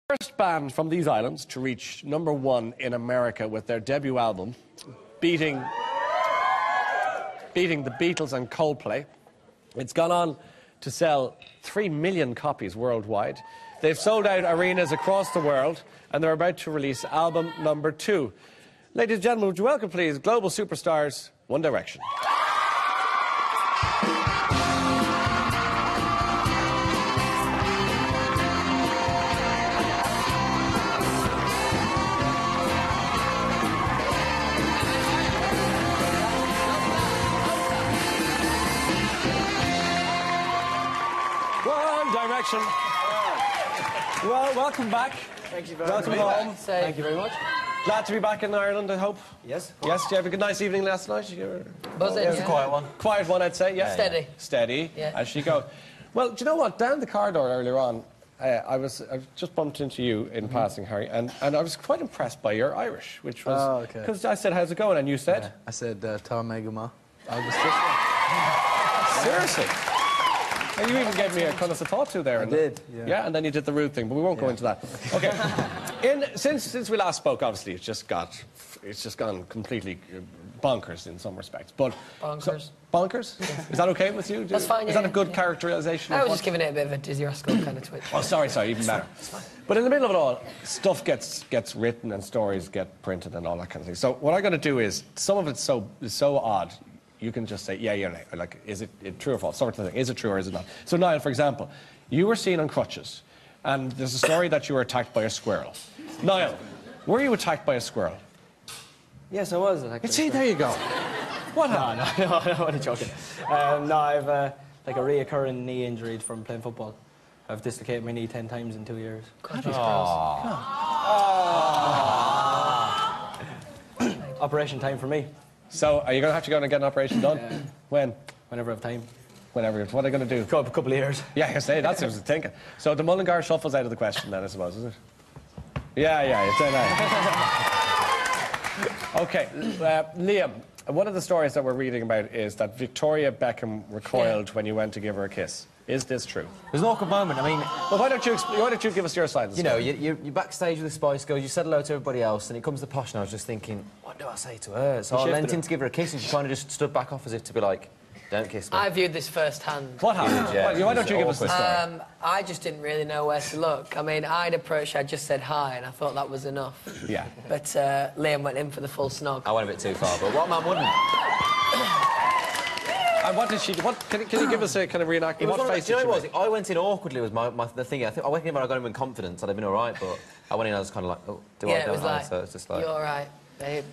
First band from these islands to reach #1 in America with their debut album, beating the Beatles and Coldplay. It's gone on to sell 3 million copies worldwide. They've sold out arenas across the world, and they're about to release album #2. Ladies and gentlemen, would you welcome, please, global superstars, One Direction. Direction. Well, welcome back. Thank you very much. Welcome home. Thank you very much. Glad to be back in Ireland, I hope. Yes. Yes, did you have a good, nice evening last night? Buzzing, yeah. It was a quiet one. Quiet one, I'd say, yeah. Steady. Steady, yeah. As she goes. Well, do you know what? Down the corridor earlier on, I just bumped into you in passing, Harry, and I was quite impressed by your Irish, which was... Oh, okay. Because I said, how's it going? And you said? Yeah. I said, Tá Megama. Seriously? And you even gave me a kind of a thought to there. I did, yeah. Yeah, and then you did the rude thing, but we won't go into that. Okay. Since we last spoke, obviously, it's just gone completely bonkers in some respects. But bonkers. Bonkers? Yeah. Is that okay with you? That's fine. Is that a good characterization? I was just giving it a bit of a Dizzy Rascal kind of twitch. Oh, sorry, even better. But in the middle of it all, stuff gets written and stories get printed and all that kind of thing. So what I'm going to do is, some of it's so odd. You can just say, yeah, no. Like, is it true or false? Sort of thing. Is it true or is it not? So, Niall, for example, you were seen on crutches, and there's a story that you were attacked by a squirrel. Niall, were you attacked by a squirrel? Yes, I was attacked by a See, there you go. What happened? No, I'm only joking. No, I've like a reoccurring knee injury from playing football. I've dislocated my knee 10 times in 2 years. God, Operation time for me. So, are you going to have to go and get an operation done? Yeah. When? Whenever I have time. Whenever. What are they going to do? Couple of years. Yeah, I say that's what I was thinking. So the Mullingar shuffle's out of the question then, I suppose, is it? Yeah, it's that. Okay, Liam, one of the stories that we're reading about is that Victoria Beckham recoiled when you went to give her a kiss. Is this true? There's an awkward moment. I mean... Well, why don't you give us your side of the story? You know, you're backstage with the Spice Girls, you said hello to everybody else, and it comes to Posh, and I was just thinking, what do I say to her? So I leant in to give her a kiss, and she kind of just stood back off as if to be like, don't kiss me. I viewed this firsthand. What happened? Yeah, why don't you give us the story? I just didn't really know where to look. I mean, I'd approached, I just said hi, and I thought that was enough. Yeah. But Liam went in for the full snog. I went a bit too far, but what man wouldn't? And what did she do? Can you give us a kind of reenactment? What face do you did know she what? I went in awkwardly was the thing. I went in when I got in with confidence, I'd have been all right, but I went in, I was kind of like, oh, do I, don't I? So it's just like... You're all right, babe.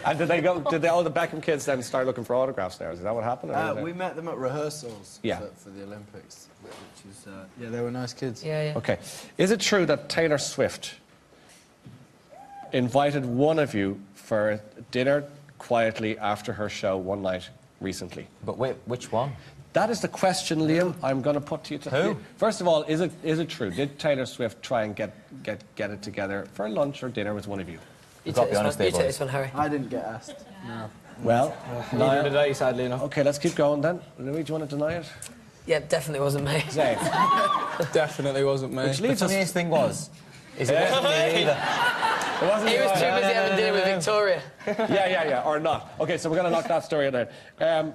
And did all the Beckham kids then start looking for autographs there? Is that what happened? We met them at rehearsals for the Olympics, which is, yeah, they were nice kids. Yeah. Okay. Is it true that Taylor Swift invited one of you for dinner quietly after her show one night recently? But wait, which one? That is the question, Liam, I'm going to put to you. Who? First of all, is it true? Did Taylor Swift try and get it together for lunch or dinner with one of you? You take this one, Harry. I didn't get asked. No. Well, Neither did I, sadly enough. Okay, let's keep going then. Louis, do you want to deny it? Yeah, definitely wasn't me. Zay. Definitely wasn't me. Which leaves The us... funniest thing was, is it wasn't me either. He was too busy having dinner with Victoria. Yeah, or not. Okay, so we're going to knock that story out.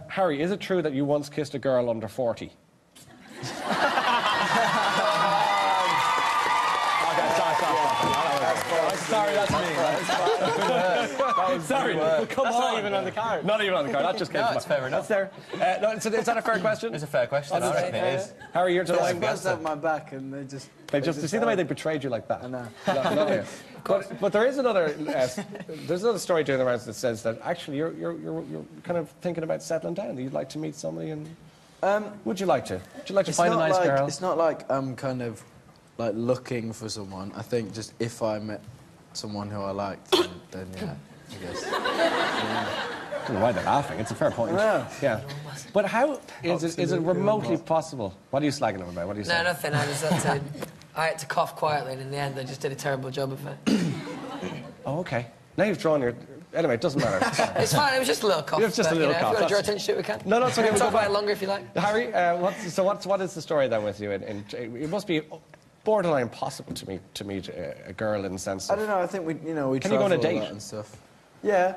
Harry, is it true that you once kissed a girl under 40? Sorry, that's me. Sorry, come on. Not even on the card. Not even on the card. That just came No, from it's fair enough. That's there. No, is that a fair question? It's a fair question. I reckon it is. Harry, you're to They the buzzed up my back and they just... You see the way they betrayed you like that? I know. But there is another story doing the rounds that says that actually you're kind of thinking about settling down. You'd like to meet somebody and... would you like to? Would you like to find a nice girl? It's not like I'm kind of like looking for someone. I think just if I met someone who I liked, then yeah, I guess. I don't know why they're laughing. It's a fair point. Yeah. But how is it remotely possible? What are you slagging them about? What are you saying? No, nothing. I had to cough quietly, and in the end, I just did a terrible job of it. Oh, okay. Now you've drawn your Anyway, it doesn't matter. It's fine. It was just a little cough. It was just a but, little you know, cough, If you want to draw that's- attention to it, we can. No, it's okay. We'll We'll talk go about back. it longer if you like. Harry, what is the story then with you? It must be borderline impossible to meet a girl in the sense I of... don't know. I think we Can you go on a travel date? lot and stuff. Yeah.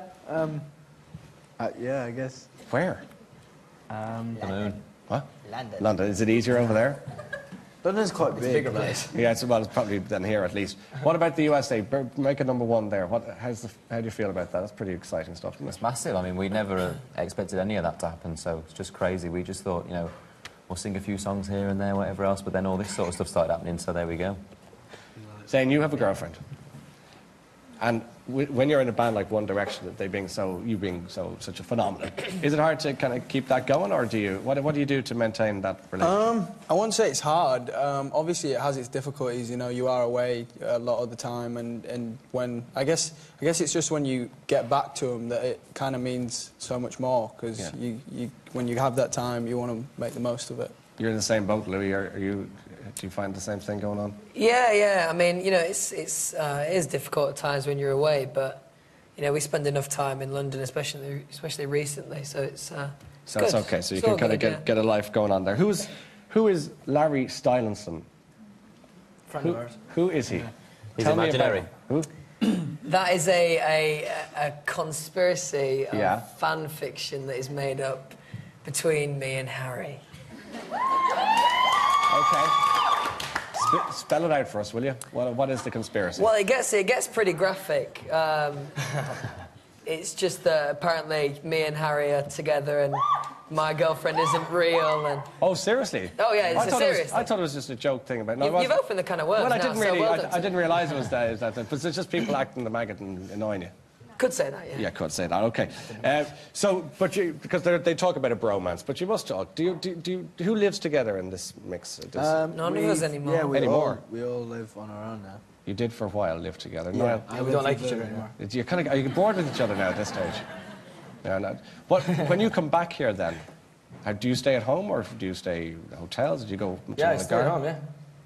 Yeah, I guess. Where? The moon. What? London. London. Is it easier over there? London's quite big. Bigger like- place. Yeah, it's probably than here at least. What about the USA? Make it number one there. How do you feel about that? That's pretty exciting stuff, isn't it? It's massive. I mean, we never expected any of that to happen, so it's just crazy. We just thought, you know, we'll sing a few songs here and there, whatever else, but then all this sort of stuff started happening, so there we go. Saying you have a girlfriend, and when you're in a band like One Direction, you being such a phenomenon, is it hard to kind of keep that going, or what do you do to maintain that relationship? I won't say it's hard. Obviously, it has its difficulties. You know, you are away a lot of the time, and when I guess it's just when you get back to them that it kind of means so much more. Because Yeah. when you have that time, you want to make the most of it. You're in the same boat, Louis. Do you find the same thing going on? Yeah. I mean, you know, it is difficult at times when you're away, but you know, we spend enough time in London, especially recently. So it's So good. it's okay. So you It's can all kind of good, get a life going on there. Who is Larry Stylinson? Friend of ours. Who is he? He's Tell me about imaginary. him. Who? That is a conspiracy of Yeah. fan fiction that is made up between me and Harry. Okay. Spell it out for us, will you? What is the conspiracy? Well, it gets pretty graphic. It's just that apparently me and Harry are together and my girlfriend isn't real. And Oh, seriously? Oh, yeah, it's I a thought it was- serious I thing. thought it was just a joke thing about. No, it you've wasn't. opened the kind of words Well, I now, didn't so really. well done I to didn't realise it was that. But it's just people acting the maggot and annoying you. Could say that, yeah. Yeah, could say that. Okay. Because they talk about a bromance, but you must talk. Who lives together in this mix? None of us anymore. Yeah, Anymore? We all live on our own now. You did for a while live together. Yeah. Niall, We don't like each other anymore. you're kind of, are you bored with each other now at this stage? No, not. When you come back here, then, do you stay at home or do you stay in hotels? Do you go? to Yeah, I another stay at garden? home, yeah.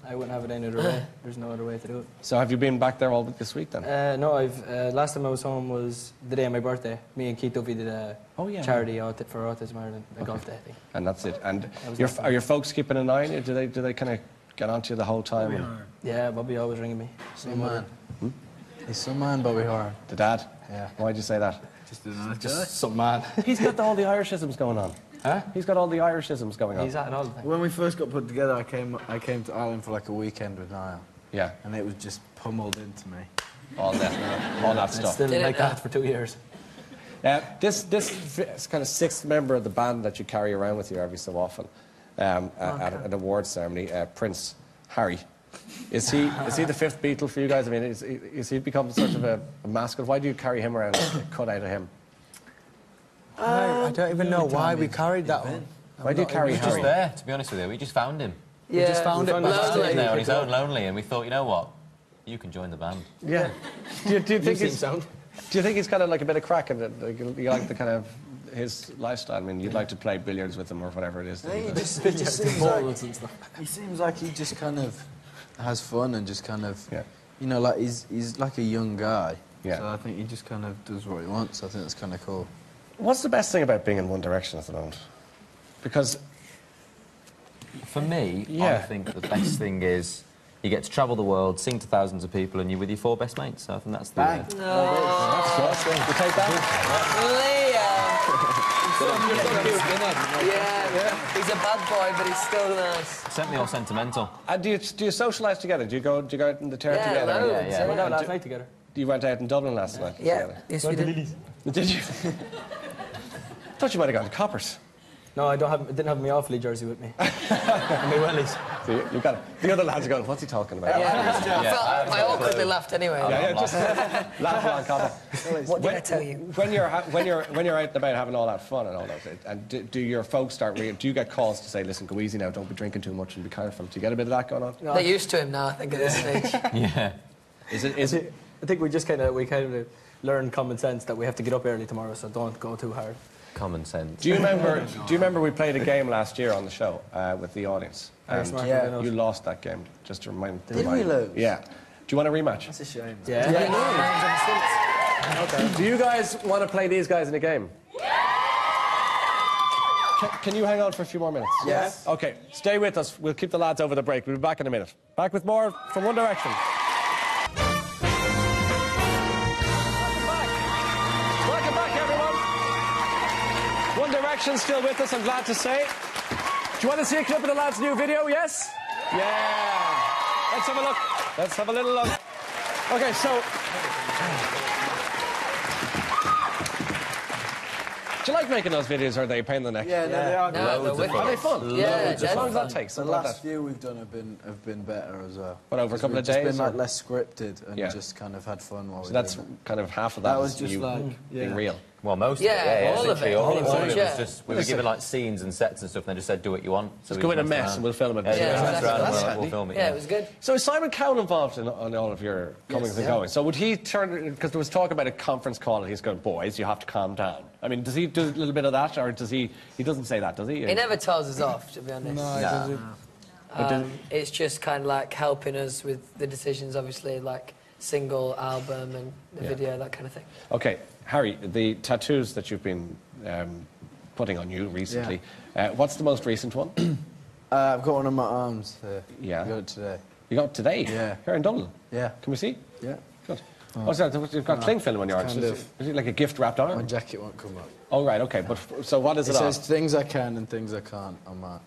I wouldn't have it any other way. There's no other way to do it. So have you been back there all this week then? No, last time I was home was the day of my birthday. Me and Keith Duffy did a Oh, yeah. charity for Autism Ireland, a golf day, I think. And that's it. And was are your folks keeping an eye on you? Do they kind of get onto you the whole time? Yeah, Bobby always ringing me. Some man. He's some man, Bobby Horan. The dad? Yeah. Why'd you say that? Just a nice guy. Some man. He's got all the Irishisms going on. Huh? He's got all the Irishisms going on. He's at it all the time. When we first got put together, I came to Ireland for like a weekend with Niall, Yeah, and it was just pummeled into me. all that It's stuff. still Did it like now? that for 2 years. This kind of sixth member of the band that you carry around with you every so often at an awards ceremony, Prince Harry. Is he the fifth Beatle for you guys? I mean, is he become sort of a mascot? Why do you carry him around and cut out of him? I don't even know why we carried that one. Why do you carry He's just Harry? there, to be honest with you. We just found him. Yeah, just found it lonely. backstage. Sitting there on his own, lonely, and we thought, you know what? You can join the band. Yeah. Do you think seem he's sound. Do you think he's kind of like a bit of crack in it? Like, you like the kind of his lifestyle? I mean, you'd like to play billiards with him or whatever it is. that he does. He just seems Balls and stuff. he seems like he just kind of has fun and just kind of, Yeah. you know, like he's like a young guy. Yeah. So I think he just kind of does what he wants. I think that's kind of cool. What's the best thing about being in One Direction at the moment? Because For me, Yeah. I think the best thing is you get to travel the world, sing to thousands of people, and you're with your four best mates. So I think that's the... that's good. You take that? Liam. Yeah, he's a bad boy, but he's still nice. certainly all sentimental. And do you socialise together? Do you go out in the town Yeah, together? loads, Yeah, yeah. We went out last night together. You went out in Dublin last night Yeah, together. yes we did. Did you? Thought you might have gone to Coppers. No, I didn't have my Offaly jersey with me. And my wellies. So you got it. The other lads are going, what's he talking about? Yeah, I awkwardly laughed anyway. Yeah, just laugh along, Copper. What did I tell you? When you're out and about having all that fun and all that, and do your folks start? Do you get calls to say, "Listen, go easy now. Don't be drinking too much and be careful"? Do you get a bit of that going on? They're used to him now, I think, at this stage. Yeah. Is it? I think we kind of learned common sense that we have to get up early tomorrow, so don't go too hard. Common sense. Do you remember we played a game last year on the show with the audience? Irish And Market, yeah, I know. you lost that game. Just to remind. Did we lose? Yeah. Do you want a rematch? That's a shame. Yeah. Do you guys want to play these guys in a game? Can you hang on for a few more minutes? Yes. Okay, stay with us. We'll keep the lads over the break. We'll be back in a minute. Back with more from One Direction. Welcome back, everyone. One Direction still with us, I'm glad to say. Do you want to see a clip of the lads' new video? Yes? Yeah. Let's have a look. Let's have a little look. Okay, so... Do you like making those videos, or are they a pain in the neck? Yeah, no, they are. No, they're wicked. Are they fun? Yeah, How long does that take? The Something like last that? few we've done have been better as well. What, over a couple of We've days, just been or- like less scripted and Yeah. just kind of had fun while So we that's doing kind of half of that. That was is just you like, being yeah. real. Well, most Yeah, of it, yeah, all of literally it, all pretty of it much, was yeah. just, we were given like scenes and sets and stuff, and they just said, do what you want. So Just we go in a messed mess around. and we'll film it. Yeah, Yeah, just messed exactly. around and That's we'll handy. film it. Yeah, it was good. So is Simon Cowell involved in all of your comings and goings? So would he turn, because there was talk about a conference call and he's going, boys, you have to calm down. I mean, does he do a little bit of that, or does he doesn't say that, does he? He never tells us off, to be honest. No, it doesn't. It's just kind of like helping us with the decisions, obviously, like single, album, and the video, that kind of thing. Okay, Harry, the tattoos that you've been putting on you recently, what's the most recent one? I've got one on my arms here. Yeah. I got it today. You got it today? Yeah. Here in Dublin? Yeah. Can we see? Yeah. Good. What's that? You've got cling film on your arm. kind of- Is it like a gift-wrapped arm? My jacket won't come up. Oh, right, okay. But so what is It it on? says things I can and things I can't on my...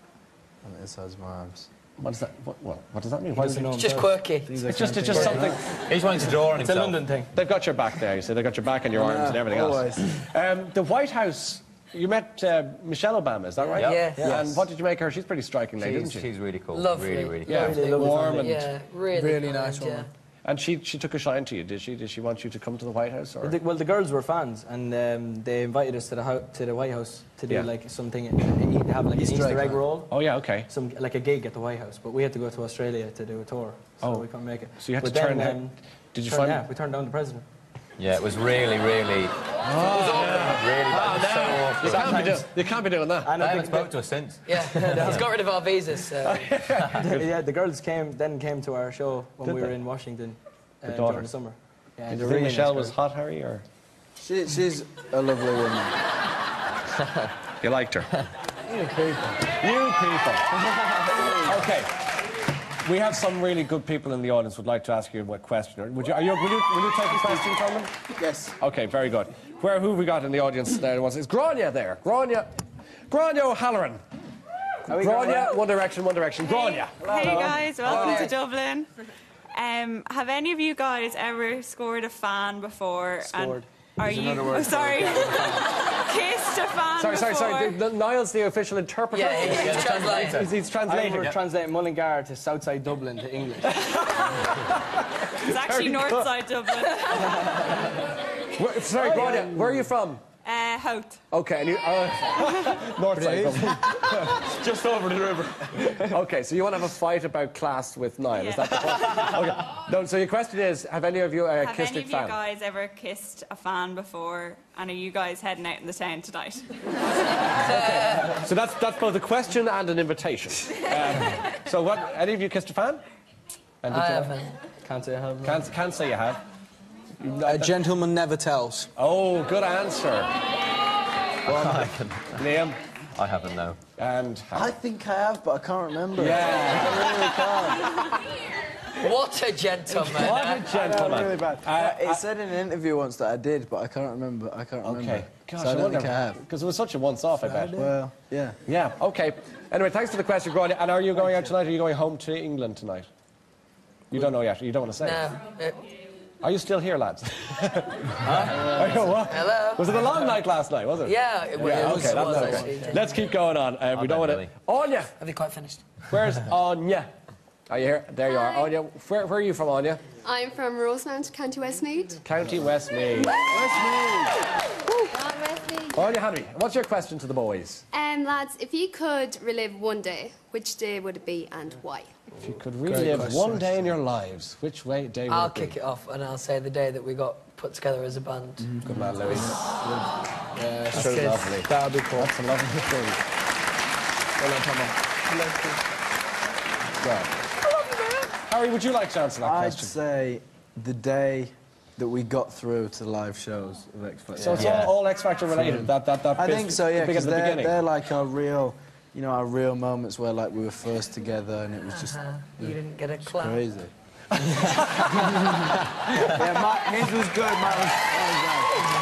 And it says my arms. What does that, what does that mean? Why does doesn't it, know It's just himself. quirky. it's just something... He's wanting to draw on It's a himself. London thing. They've got your back there, you see. They've got your back and your arms and everything always. else. The White House, you met Michelle Obama, is that right? Yeah. Yeah. And what did you make her? She's pretty striking lady, isn't she? She's really cool. Lovely. Really, really cool. Yeah, Lovely, warm and... Yeah, really, Really nice kind, woman. And she took a shine to you, did she? Did she want you to come to the White House? Or? Well, the girls were fans, and they invited us to the White House to do Yeah. like something, have like an Easter Easter egg egg roll, Oh, yeah, okay. like a gig at the White House. But we had to go to Australia to do a tour, so Oh. we couldn't make it. So you had But to turn then, down... Did you turn- find... Yeah, we turned down the president. Yeah, it was really, really, really bad. It was so awful. You can't be doing that. And They I haven't think spoken to us since. Yeah, he's got rid of our visas. So. yeah, the girls came to our show when Did we they? were in Washington during daughters? the summer. Yeah, Did they're you think really Michelle nice was girls. hot, Harry, or She's a lovely woman. you liked her? You people. You people. Okay. We have some really good people in the audience who'd like to ask you a question. Will you take a question from them? Yes. Okay, very good. Who have we got in the audience there? Is Grania there? Grania O'Halloran. Grania, One Direction. Grania. Hey guys, welcome to Dublin. Have any of you guys ever scored a fan before? Scored. Are you? Oh, sorry. Kissed a fan Sorry. before? Niall's the official interpreter. Yeah, he's translating. He's I translating. remember translating Mullingar to Southside Dublin to English. It's actually Northside Dublin. Sorry, Grania, where are you from? Hout. Okay, and you, north side. Just over the river. Okay, so you want to have a fight about class with Niall, is Yeah. that the point? Okay. No, so your question is, have any of you Have kissed any a of you fan? guys ever kissed a fan before? And are you guys heading out in the town tonight? So that's both a question and an invitation. So what? Any of you kissed a fan? And did I you- haven't. Can't say I have. Can't say you have. A gentleman never tells. Oh, good answer. Liam I haven't, no. and I think I have, but I can't remember. yeah. I really can't. What a gentleman. What a gentleman. Really bad. It said in an interview once that I did, but I can't remember. Okay. Gosh, So I don't think I have. Because it was such a once-off, I bet. Well, yeah. Yeah. Okay. Anyway, thanks for the question, Grania. And are you going out tonight? Or are you going home to England tonight? You don't know yet. You don't want to say. No. Are you still here, lads? Are you what? Hello. Was it a long night last night? Was it? Yeah, it was, Yeah, it okay, was, that's okay. actually. Let's keep going on. We don't want to. Billy. Anya, Have you quite finished? where's Anya? Are you here? There you are, Hi. Anya. Where are you from, Anya? I'm from Rosemount, County Westmeath. County Westmeath. Anya Henry, what's your question to the boys? Lads, if you could relive one day, which day would it be and why? If you could relive question, one day in your lives, which day would I'll it be? kick it off and I'll say the day that we got put together as a band. Good man, Louis. Yeah, That's good. lovely. that'd be cool. That's a lovely thing. Well done, Tomo. Well, Harry, would you like to answer that I'd question? say the day that we got through to the live shows of X Factor. So it's all X Factor related. That I bit- think so, yeah, the big at because the beginning. they're like our real, you know, our real moments where like we were first together and it was just You didn't get a clap. crazy. Yeah, his was good. Mine was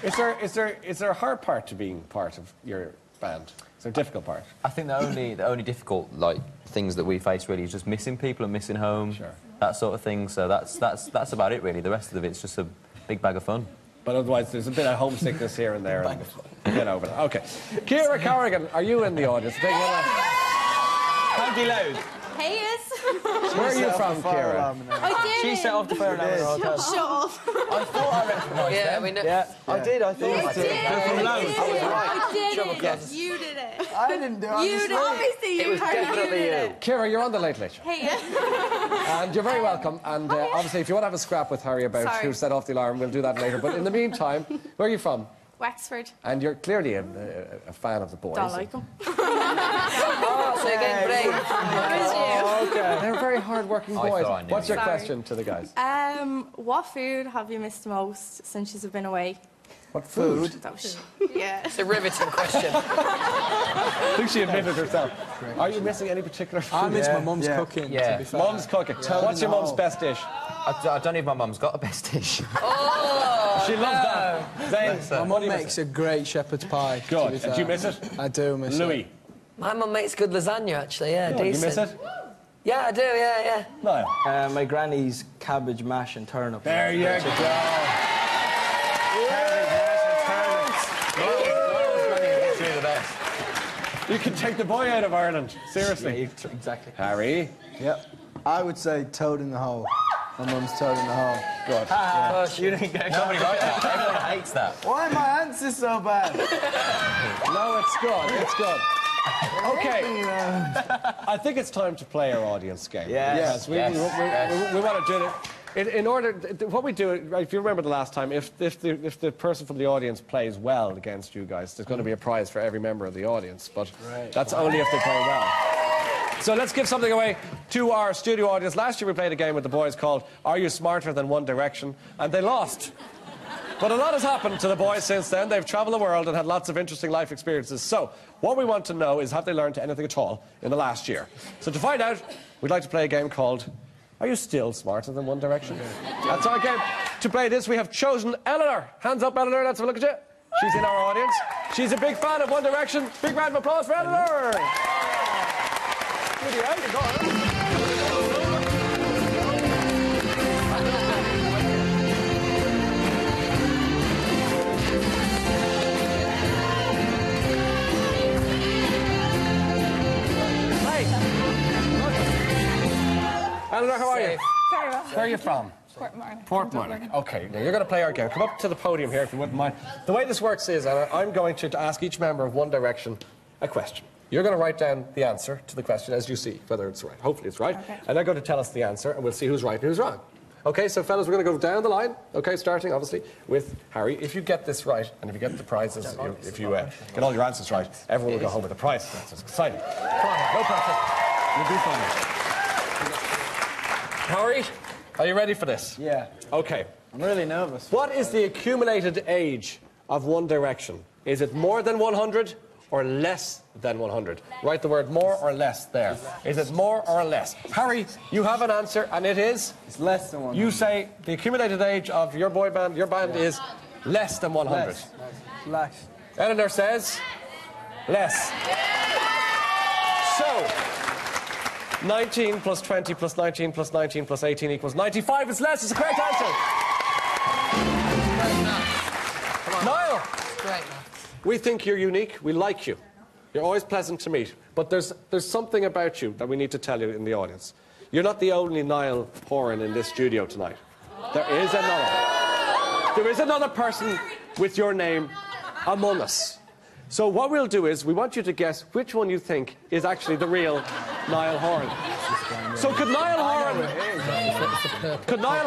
Is there a hard part to being part of your band? Is there a difficult part? I think the only difficult like things that we face really is just missing people and missing home, that sort of thing. So that's about it really. The rest of it's just a big bag of fun. But otherwise, there's a bit of homesickness here and there. And get over that. Okay. Kira Corrigan, are you in the audience? Take one last. County Loud. Hey, yes. Where are you from, Kira? I did. She set off the fire alarm in her hotel. Shut up. I thought I recognised Yeah, we know. Yeah. I did. I thought I I did. did. I did it. You did it. I didn't do it. You did it. Obviously, you Definitely you. Kira, you're on the Late Late Show. Hey, And you're very welcome. And obviously, if you want to have a scrap with Harry about Sorry. who set off the alarm, we'll do that later. But in the meantime, where are you from? Wexford. And you're clearly a fan of the boys. Don't like them. Oh, so again, brave. They're very hard-working I boys. thought I knew What's your Sorry. question to the guys? What food have you missed the most since you've been away? What food? That was yeah. It's a riveting question. I think she admitted herself. Are you missing any particular food? I miss my mum's cooking, Yeah. to be fair. Mum's cooking. What's your mum's best dish? I don't know if my mum's got a best dish. She loves that. Zayn, My mum makes a great shepherd's pie. to Good. be And do you fair. miss it? I do miss Louis. it. My mum makes good lasagna, actually. Yeah, You decent. miss it? Yeah, I do. Yeah. No. My granny's cabbage mash and turnip. There you go. You can take the boy out of Ireland. Seriously. Exactly. Harry. Yep. I would say toad in the hole. My mum's toad in the hole. Good. You didn't get Nobody likes that. Everyone hates that. Why are my answers so bad? No, it's good. It's good. Okay. I think it's time to play our audience game. Yes. We want to do it. In order, what we do, right, if you remember the last time, if the person from the audience plays well against you guys, there's going to be a prize for every member of the audience. But that's only if they play well. So let's give something away to our studio audience. Last year we played a game with the boys called Are You Smarter Than One Direction? And they lost. But a lot has happened to the boys since then. They've travelled the world and had lots of interesting life experiences. So what we want to know is, have they learned anything at all in the last year? So to find out, we'd like to play a game called Are You Still Smarter Than One Direction? That's our game. To play this, we have chosen Eleanor. Hands up, Eleanor. Let's have a look at you. She's in our audience. She's a big fan of One Direction. Big round of applause for Eleanor. Eleanor, how are you? Very well. Where are you from? Portmarnock. Portmarnock. Okay, now you're going to play our game. Come up to the podium here if you wouldn't mind. The way this works is, Anna, I'm going to ask each member of One Direction a question. You're going to write down the answer to the question as you see, whether it's right. Hopefully it's right. Okay. And they're going to tell us the answer, and we'll see who's right and who's wrong. Okay, so fellas, we're going to go down the line. Okay, starting, obviously, with Harry. If you get this right, and if you get the prizes, if you get all your answers right, everyone will go home with a prize. That's exciting. Come on, no pressure. You'll do fine. Harry, are you ready for this? Yeah. Okay. I'm really nervous. What is the accumulated age of One Direction? Is it more than 100 or less than 100? Write the word more or less there. Is it more or less? Harry, you have an answer, and it is? It's less than 100. You say the accumulated age of your boy band, your band is less than 100. Less. Eleanor says less. So, 19 plus 20 plus 19 plus 19 plus 18 equals 95. It's less. It's a correct answer. Niall, Great, man. we think you're unique. We like you. You're always pleasant to meet. But there's something about you that we need to tell you in the audience. You're not the only Niall Horan in this studio tonight. There is another. There is another person with your name among us. So what we'll do is we want you to guess which one you think is actually the real Niall Horan. So could Niall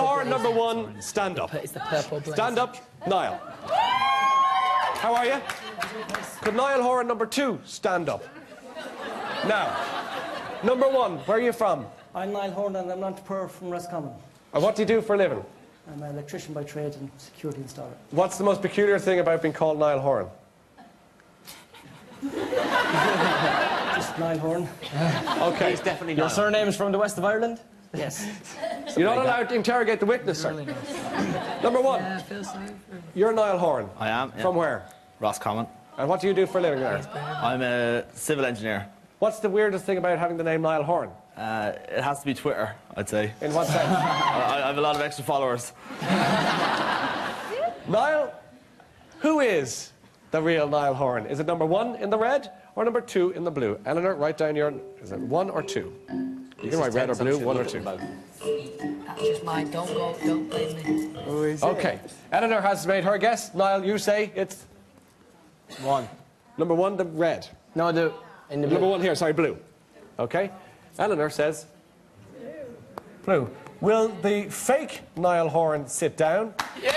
Horan number one stand up? It's the purple blaze. Stand up, Niall. How are you? Could Niall Horan number two stand up? Now, number one, where are you from? I'm Niall Horn and I'm an entrepreneur from Roscommon. And what do you do for a living? I'm an electrician by trade and security installer. What's the most peculiar thing about being called Niall Horan? Just Niall Horn. Okay. He's definitely Your surname's from the west of Ireland? Yes. You're not allowed to interrogate the witness, sir. Number one. You're Niall Horan. I am. Yeah. From where? Roscommon. And what do you do for a living there? I'm a civil engineer. What's the weirdest thing about having the name Niall Horan? It has to be Twitter, I'd say. In what sense? I have a lot of extra followers. Niall, who is the real Niall Horan? Is it number 1 in the red or number 2 in the blue? Eleanor, write down your... Is it 1 or 2? You can write red or blue, 1 or 2. That's just mine. Don't blame me. Okay. Eleanor has made her guess. Niall, you say it's... 1. Number 1, the red. No, in the blue. Number 1 here, sorry, blue. Okay. Eleanor says... Blue. Will the fake Niall Horan sit down? Yeah!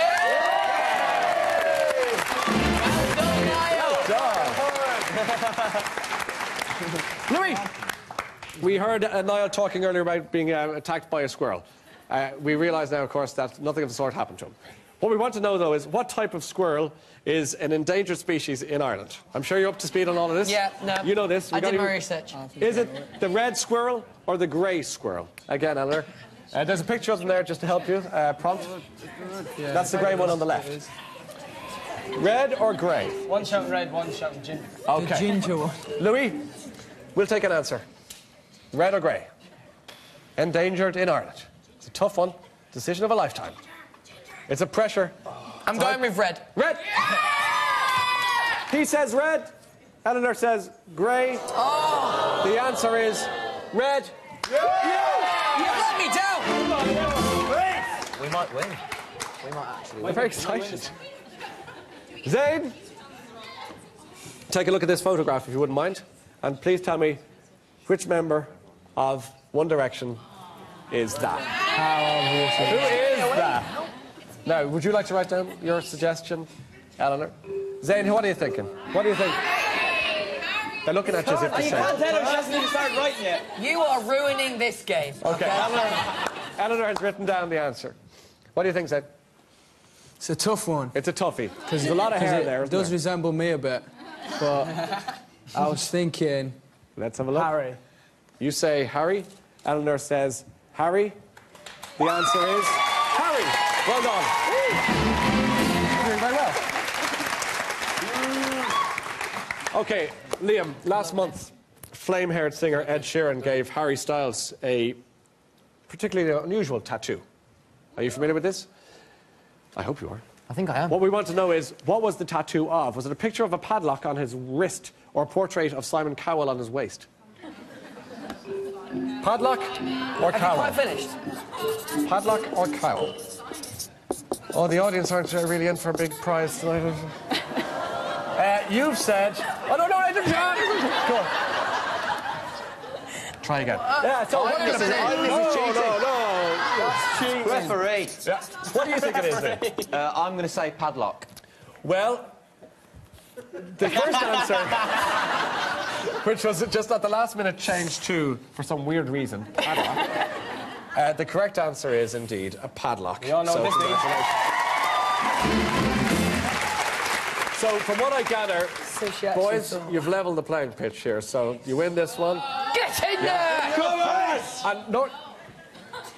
Louis! We heard Niall talking earlier about being attacked by a squirrel. We realise now, of course, that nothing of the sort happened to him. What we want to know, though, is what type of squirrel is an endangered species in Ireland? I'm sure you're up to speed on all of this. Yeah, no. You know this. I did my research. Is it the red squirrel or the grey squirrel? Again, Eleanor. There's a picture of them there just to help you. Prompt. Yeah. That's the grey one on the left. Red or grey? One shouting red, one shouting ginger. Okay. The ginger one. Louis, we'll take an answer. Red or grey? Endangered in Ireland. It's a tough one. Decision of a lifetime. It's a pressure. I'm going with red. Red! He says red. Eleanor says grey. Oh! The answer is red. You let me down! We might win. We might actually win. I'm very excited. Zayn, take a look at this photograph if you wouldn't mind. And please tell me which member of One Direction is that? Who is that? Now, would you like to write down your suggestion, Eleanor? Zayn, what are you thinking? What do you think? They're looking at you as if to You say. can't tell her, she hasn't even started writing yet. You are ruining this game. Okay, Eleanor has written down the answer. What do you think, Zayn? It's a tough one. It's a toughie. Because there's a lot of hair there. It does resemble me a bit. But I was thinking... Let's have a look. Harry. You say Harry. Eleanor says Harry. The answer is Harry. Well done. Doing very well. Okay, Liam, last month, flame-haired singer Ed Sheeran gave Harry Styles a particularly unusual tattoo. Are you familiar with this? I hope you are. I think I am. What we want to know is, what was the tattoo of? Was it a picture of a padlock on his wrist or a portrait of Simon Cowell on his waist? Padlock or Cowell? Quite finished. Padlock or Cowell? Oh, the audience aren't really in for a big prize tonight. You've said... Oh, no, I didn't. Go on. Try again. Yeah, so No. Referee. Yeah. What do you think it is then? I'm going to say padlock. Well, the first answer, which was just at the last minute changed to, for some weird reason, padlock. The correct answer is indeed a padlock. We all know what this means. So, from what I gather, boys, you've levelled the playing pitch here, so you win this one. Get in there! Come on! And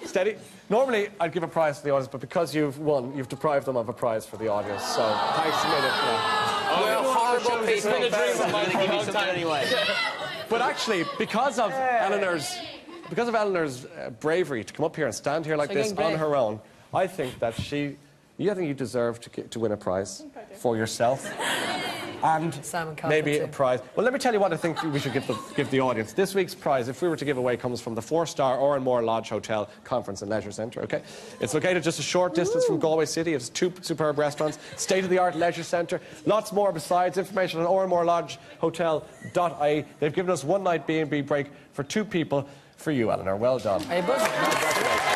steady. Normally, I'd give a prize to the audience, but because you've won, you've deprived them of a prize for the audience. So, thanks a minute. We're horrible people. Anyway. But actually, because of Eleanor's bravery to come up here and stand here like this on her own, I think that I think you deserve to win a prize for yourself. And maybe a prize. Well, let me tell you what I think we should give the audience. This week's prize, if we were to give away, comes from the 4-star Oranmore Lodge Hotel Conference and Leisure Centre, okay? It's located just a short distance from Galway City. It's 2 superb restaurants, state-of-the-art leisure centre, lots more besides. Information on oranmorelodgehotel.ie. They've given us one night B&B break for 2 people for you, Eleanor. Well done. Are you buzzing? Congratulations.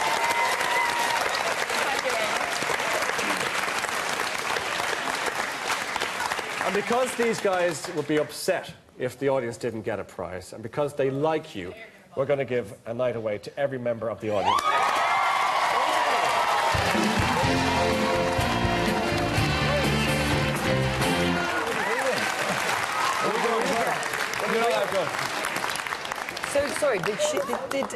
And because these guys would be upset if the audience didn't get a prize, and because they like you, we're going to give a night away to every member of the audience. So sorry, did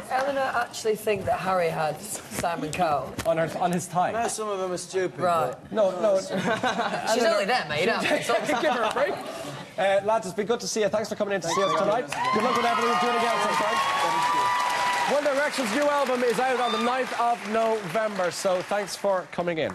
Eleanor actually think that Harry had Simon Cowell on his time? No, some of them are stupid. Right. No. She's only there, mate. Give her a break. Lads, it's been good to see you. Thanks for coming in to see us tonight. Good luck with everything. Do it again sometime. One Direction's new album is out on the 9th of November, so thanks for coming in.